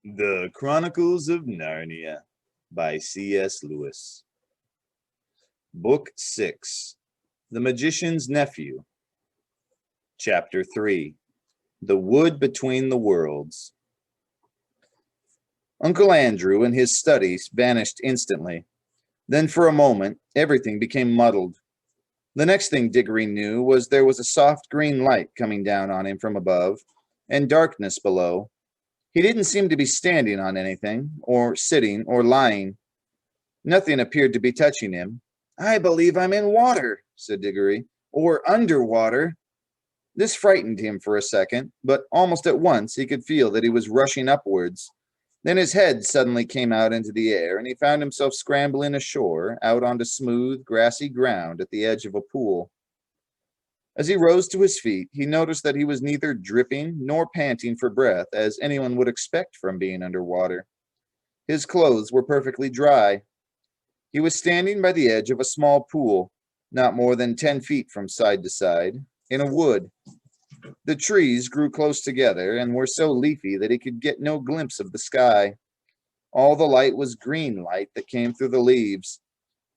The Chronicles of Narnia by C.S. Lewis. Book 6. The Magician's Nephew. Chapter 3. The Wood Between the Worlds. Uncle Andrew and his studies vanished instantly. Then for a moment, everything became muddled. The next thing Diggory knew was there was a soft green light coming down on him from above, and darkness below. He didn't seem to be standing on anything, or sitting, or lying. Nothing appeared to be touching him. "I believe I'm in water," said Diggory, "or underwater." This frightened him for a second, but almost at once he could feel that he was rushing upwards. Then his head suddenly came out into the air, and he found himself scrambling ashore, out onto smooth, grassy ground at the edge of a pool. As he rose to his feet, he noticed that he was neither dripping nor panting for breath, as anyone would expect from being underwater. His clothes were perfectly dry. He was standing by the edge of a small pool, not more than 10 feet from side to side, in a wood. The trees grew close together and were so leafy that he could get no glimpse of the sky. All the light was green light that came through the leaves.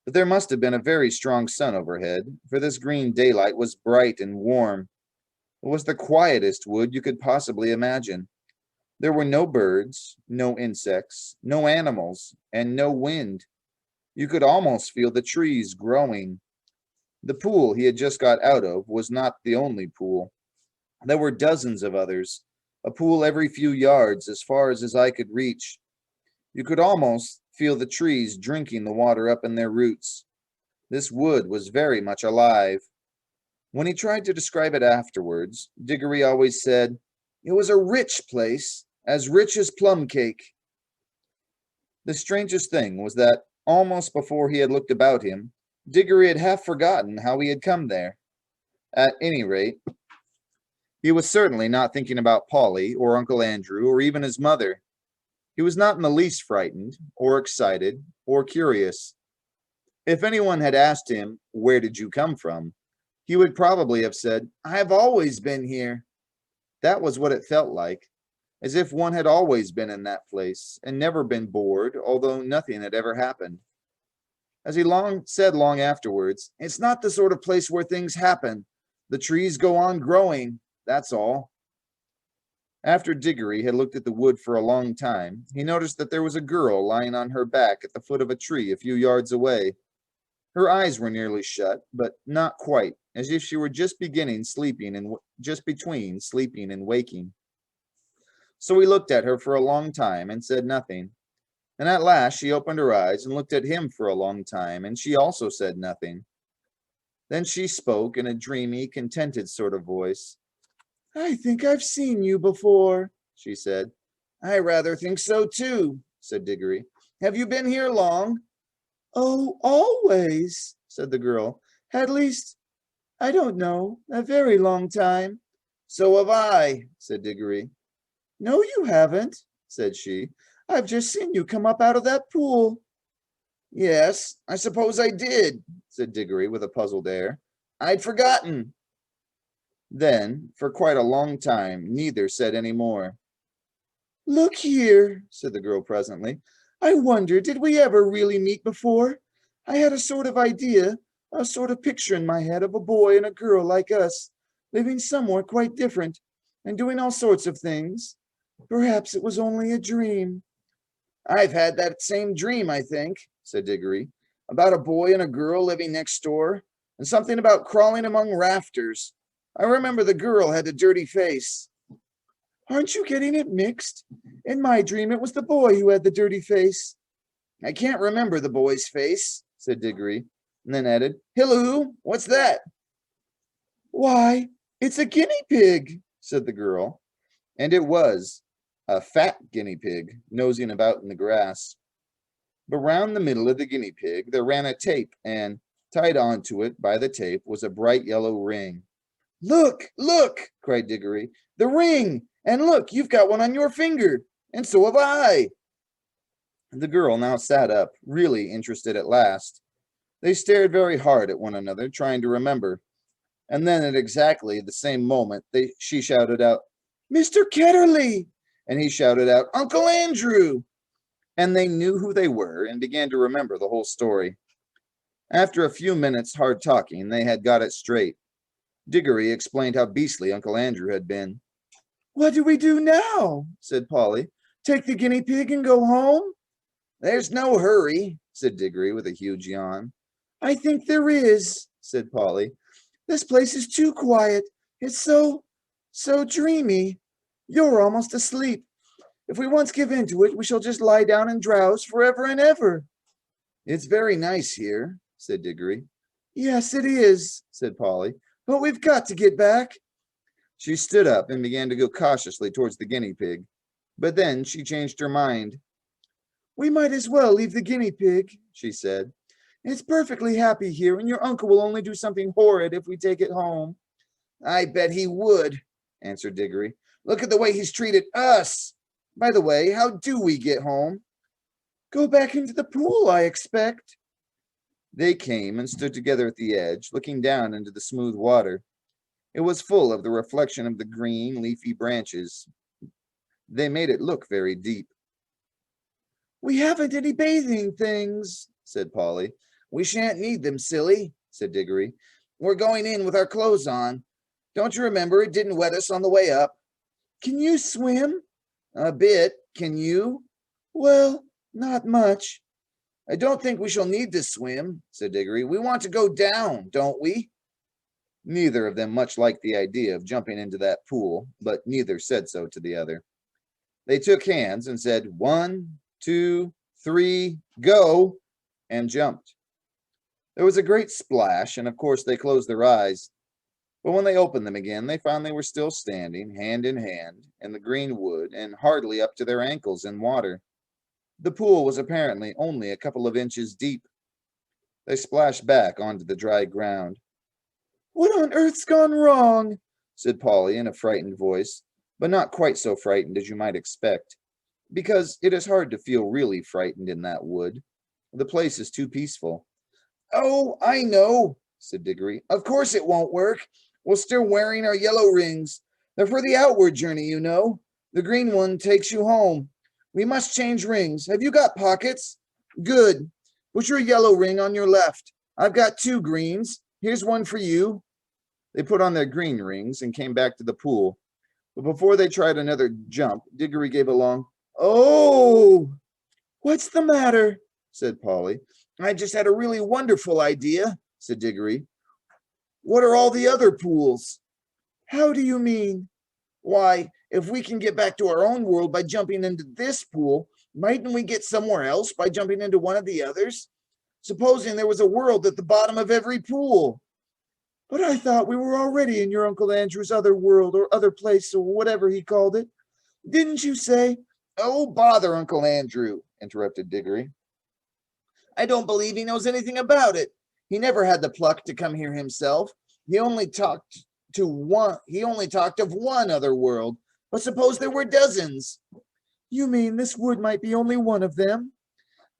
But there must have been a very strong sun overhead, for this green daylight was bright and warm. It was the quietest wood you could possibly imagine. There were no birds, no insects, no animals, and no wind. You could almost feel the trees growing. The pool he had just got out of was not the only pool. There were dozens of others, a pool every few yards as far as his eye could reach. You could almost feel the trees drinking the water up in their roots. This wood was very much alive. When he tried to describe it afterwards, Diggory always said, "It was a rich place, as rich as plum cake." The strangest thing was that, almost before he had looked about him, Diggory had half forgotten how he had come there. At any rate, he was certainly not thinking about Polly, or Uncle Andrew, or even his mother. He was not in the least frightened, or excited, or curious. If anyone had asked him, "Where did you come from?" he would probably have said, "I have always been here." That was what it felt like, as if one had always been in that place, and never been bored, although nothing had ever happened. As he said long afterwards, "It's not the sort of place where things happen. The trees go on growing, that's all." After Diggory had looked at the wood for a long time, he noticed that there was a girl lying on her back at the foot of a tree a few yards away. Her eyes were nearly shut, but not quite, as if she were just beginning sleeping and just between sleeping and waking. So he looked at her for a long time and said nothing. And at last she opened her eyes and looked at him for a long time, and she also said nothing. Then she spoke in a dreamy, contented sort of voice. "I think I've seen you before," she said. "I rather think so too," said Diggory. "Have you been here long?" "Oh, always," said the girl. "At least, I don't know, a very long time." "So have I," said Diggory. "No, you haven't," said she. "I've just seen you come up out of that pool." "Yes, I suppose I did," said Diggory with a puzzled air. "I'd forgotten." Then, for quite a long time, neither said any more. "Look here," said the girl presently. "I wonder, did we ever really meet before? I had a sort of idea, a sort of picture in my head of a boy and a girl like us, living somewhere quite different, and doing all sorts of things. Perhaps it was only a dream." "I've had that same dream, I think," said Diggory, "about a boy and a girl living next door, and something about crawling among rafters. I remember the girl had a dirty face." "Aren't you getting it mixed? In my dream, it was the boy who had the dirty face." "I can't remember the boy's face," said Diggory, and then added, "Hilloo, what's that?" "Why, it's a guinea pig," said the girl. And it was a fat guinea pig nosing about in the grass. But round the middle of the guinea pig there ran a tape, and tied onto it by the tape was a bright yellow ring. "Look, look!" cried Diggory. "The ring! And look, you've got one on your finger, and so have I." The girl now sat up, really interested at last. They stared very hard at one another, trying to remember. And then at exactly the same moment she shouted out, "Mr. Ketterly! and he shouted out, "Uncle Andrew!" And they knew who they were and began to remember the whole story. After a few minutes hard talking, they had got it straight. Diggory explained how beastly Uncle Andrew had been. "What do we do now?" said Polly. "Take the guinea pig and go home?" "There's no hurry," said Diggory with a huge yawn. "I think there is," said Polly. "This place is too quiet. It's so dreamy. You're almost asleep. If we once give in to it, we shall just lie down and drowse forever and ever." "It's very nice here," said Diggory. "Yes, it is," said Polly. "But we've got to get back." She stood up and began to go cautiously towards the guinea pig. But then she changed her mind. "We might as well leave the guinea pig," she said. "It's perfectly happy here, and your uncle will only do something horrid if we take it home." "I bet he would," answered Diggory. "Look at the way he's treated us. By the way, how do we get home?" "Go back into the pool, I expect." They came and stood together at the edge, looking down into the smooth water. It was full of the reflection of the green, leafy branches. They made it look very deep. "We haven't any bathing things," said Polly. "We shan't need them, silly," said Diggory. "We're going in with our clothes on. Don't you remember it didn't wet us on the way up?" "Can you swim?" "A bit. Can you?" "Well, not much." "I don't think we shall need to swim," said Diggory. "We want to go down, don't we?" Neither of them much liked the idea of jumping into that pool, but neither said so to the other. They took hands and said, 1, 2, 3, go, and jumped. There was a great splash, and of course they closed their eyes. But when they opened them again, they found they were still standing, hand in hand, in the green wood, and hardly up to their ankles in water. The pool was apparently only a couple of inches deep. They splashed back onto the dry ground. "What on earth's gone wrong?" said Polly in a frightened voice, but not quite so frightened as you might expect, because it is hard to feel really frightened in that wood. The place is too peaceful. "Oh, I know," said Diggory. "Of course it won't work. We're still wearing our yellow rings. They're for the outward journey, you know. The green one takes you home. We must change rings. Have you got pockets? Good. Put your yellow ring on your left. I've got 2 greens. Here's one for you." They put on their green rings and came back to the pool. But before they tried another jump, Diggory gave a long, "Oh!" "What's the matter?" said Polly. "I just had a really wonderful idea," said Diggory. "What are all the other pools?" "How do you mean?" "Why, if we can get back to our own world by jumping into this pool, mightn't we get somewhere else by jumping into one of the others? Supposing there was a world at the bottom of every pool." "But I thought we were already in your Uncle Andrew's other world or other place or whatever he called it. Didn't you say—" "Oh, bother Uncle Andrew," interrupted Diggory. "I don't believe he knows anything about it. He never had the pluck to come here himself. He only talked of one other world. But suppose there were dozens." "You mean this wood might be only one of them?"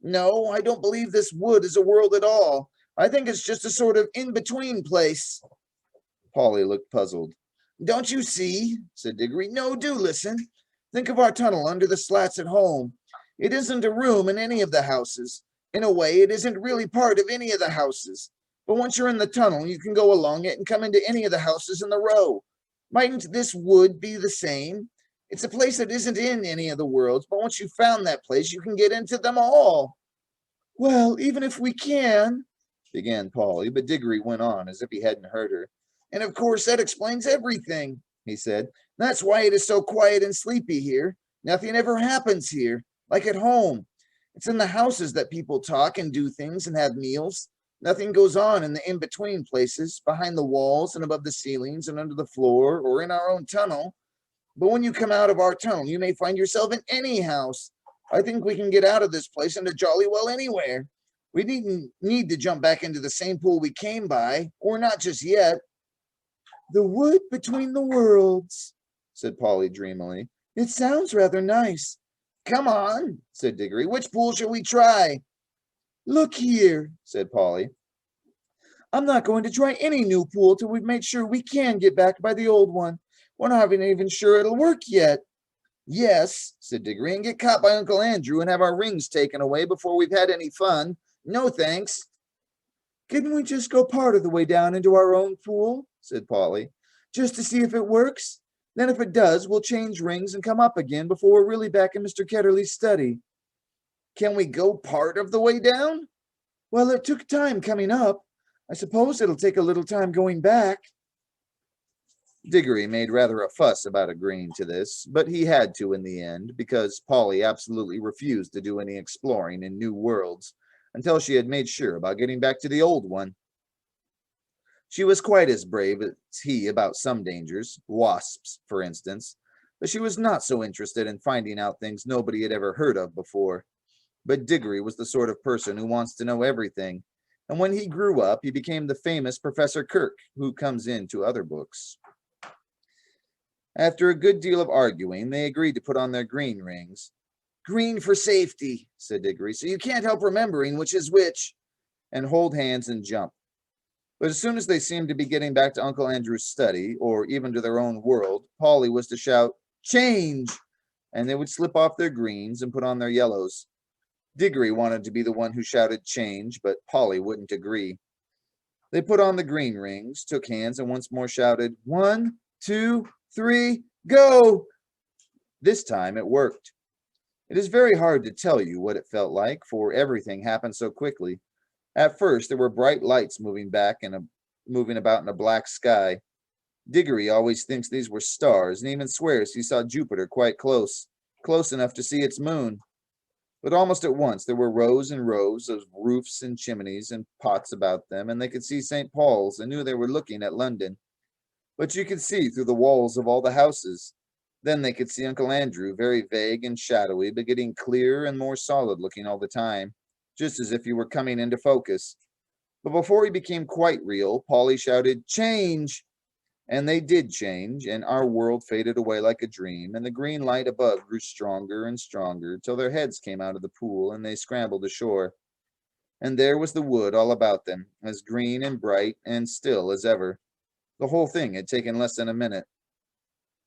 "No, I don't believe this wood is a world at all. I think it's just a sort of in-between place." Polly looked puzzled. "Don't you see?" said Diggory. "No, do listen. Think of our tunnel under the slats at home. It isn't a room in any of the houses. In a way, it isn't really part of any of the houses. But once you're in the tunnel, you can go along it and come into any of the houses in the row. Mightn't this wood be the same? It's a place that isn't in any of the worlds, but once you've found that place, you can get into them all." "Well, even if we can—" began Polly, but Diggory went on as if he hadn't heard her. "And of course that explains everything," he said. "That's why it is so quiet and sleepy here. Nothing ever happens here, like at home. It's in the houses that people talk and do things and have meals. Nothing goes on in the in-between places, behind the walls and above the ceilings and under the floor or in our own tunnel. But when you come out of our tunnel, you may find yourself in any house. I think we can get out of this place into jolly well anywhere. We needn't need to jump back into the same pool we came by, or not just yet." "The wood between the worlds," said Polly dreamily. "It sounds rather nice." "Come on," said Diggory. "Which pool shall we try?" "Look here," said Polly. "I'm not going to try any new pool till we've made sure we can get back by the old one. We're not even sure it'll work yet." Yes, said Diggory, and get caught by Uncle Andrew and have our rings taken away before we've had any fun. No thanks. Couldn't we just go part of the way down into our own pool? Said Polly. Just to see if it works? Then if it does, we'll change rings and come up again before we're really back in Mr. Ketterly's study. Can we go part of the way down? Well, it took time coming up. I suppose it'll take a little time going back. Diggory made rather a fuss about agreeing to this, but he had to in the end, because Polly absolutely refused to do any exploring in new worlds until she had made sure about getting back to the old one. She was quite as brave as he about some dangers, wasps, for instance, but she was not so interested in finding out things nobody had ever heard of before. But Diggory was the sort of person who wants to know everything, and when he grew up, he became the famous Professor Kirk, who comes into other books. After a good deal of arguing, they agreed to put on their green rings. Green for safety, said Diggory, so you can't help remembering which is which, and hold hands and jump. But as soon as they seemed to be getting back to Uncle Andrew's study, or even to their own world, Polly was to shout, change, and they would slip off their greens and put on their yellows. Diggory wanted to be the one who shouted change, but Polly wouldn't agree. They put on the green rings, took hands, and once more shouted, 1, 2, 3, go! This time it worked. It is very hard to tell you what it felt like, for everything happened so quickly. At first, there were bright lights moving about in a black sky. Diggory always thinks these were stars, and even swears he saw Jupiter quite close enough to see its moon. But almost at once there were rows and rows of roofs and chimneys and pots about them, and they could see St. Paul's and knew they were looking at London. But you could see through the walls of all the houses. Then they could see Uncle Andrew, very vague and shadowy, but getting clearer and more solid looking all the time, just as if he were coming into focus. But before he became quite real, Polly shouted, change! And they did change, and our world faded away like a dream, and the green light above grew stronger and stronger, till their heads came out of the pool, and they scrambled ashore. And there was the wood all about them, as green and bright and still as ever. The whole thing had taken less than a minute.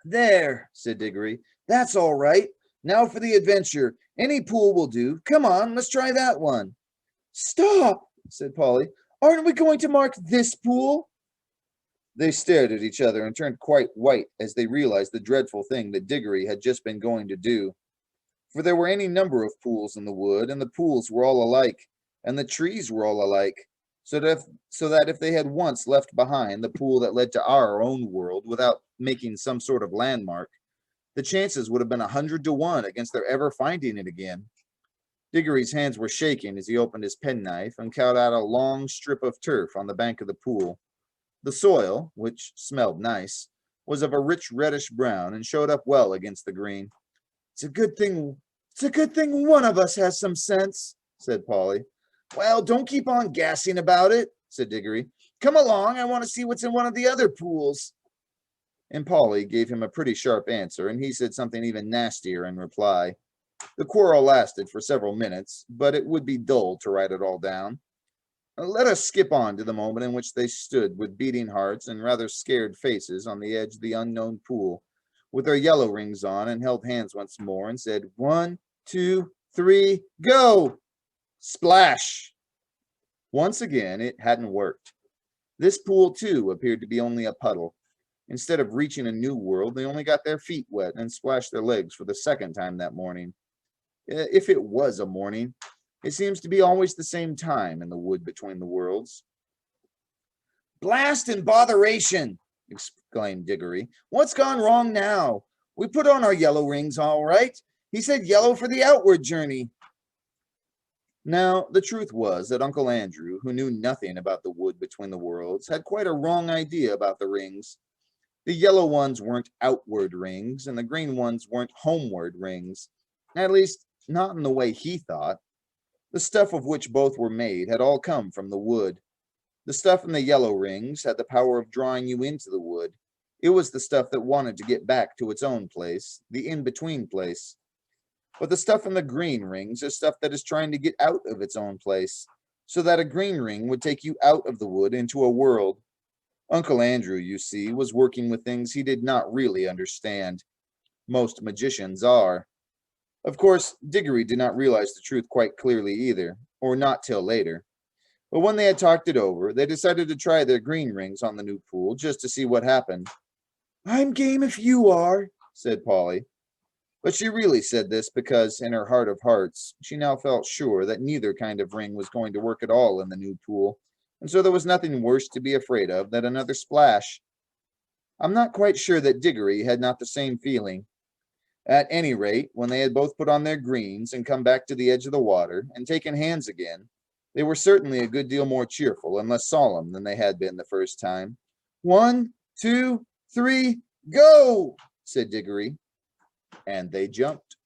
There, said Diggory. That's all right. Now for the adventure. Any pool will do. Come on, let's try that one. Stop, said Polly. Aren't we going to mark this pool? They stared at each other and turned quite white as they realized the dreadful thing that Diggory had just been going to do. For there were any number of pools in the wood, and the pools were all alike, and the trees were all alike, so that if they had once left behind the pool that led to our own world without making some sort of landmark, the chances would have been 100 to 1 against their ever finding it again. Diggory's hands were shaking as he opened his penknife and cut out a long strip of turf on the bank of the pool. The soil, which smelled nice, was of a rich reddish brown and showed up well against the green. It's a good thing one of us has some sense, said Polly. Well, don't keep on gassing about it, said Diggory. Come along, I want to see what's in one of the other pools. And Polly gave him a pretty sharp answer, and he said something even nastier in reply. The quarrel lasted for several minutes, but it would be dull to write it all down. Let us skip on to the moment in which they stood with beating hearts and rather scared faces on the edge of the unknown pool, with their yellow rings on, and held hands once more and said, 1, 2, 3, go! Splash! Once again, it hadn't worked. This pool, too, appeared to be only a puddle. Instead of reaching a new world, they only got their feet wet and splashed their legs for the second time that morning. If it was a morning, it seems to be always the same time in the wood between the worlds. Blast and botheration, exclaimed Diggory. What's gone wrong now? We put on our yellow rings all right. He said yellow for the outward journey. Now, the truth was that Uncle Andrew, who knew nothing about the wood between the worlds, had quite a wrong idea about the rings. The yellow ones weren't outward rings, and the green ones weren't homeward rings. At least, not in the way he thought. The stuff of which both were made had all come from the wood. The stuff in the yellow rings had the power of drawing you into the wood. It was the stuff that wanted to get back to its own place, the in-between place. But the stuff in the green rings is stuff that is trying to get out of its own place, so that a green ring would take you out of the wood into a world. Uncle Andrew, you see, was working with things he did not really understand. Most magicians are. Of course, Diggory did not realize the truth quite clearly either, or not till later. But when they had talked it over, they decided to try their green rings on the new pool just to see what happened. I'm game if you are, said Polly. But she really said this because, in her heart of hearts, she now felt sure that neither kind of ring was going to work at all in the new pool, and so there was nothing worse to be afraid of than another splash. I'm not quite sure that Diggory had not the same feeling. At any rate, when they had both put on their greens and come back to the edge of the water and taken hands again, they were certainly a good deal more cheerful and less solemn than they had been the first time. 1, 2, 3, go! Said Diggory, and they jumped.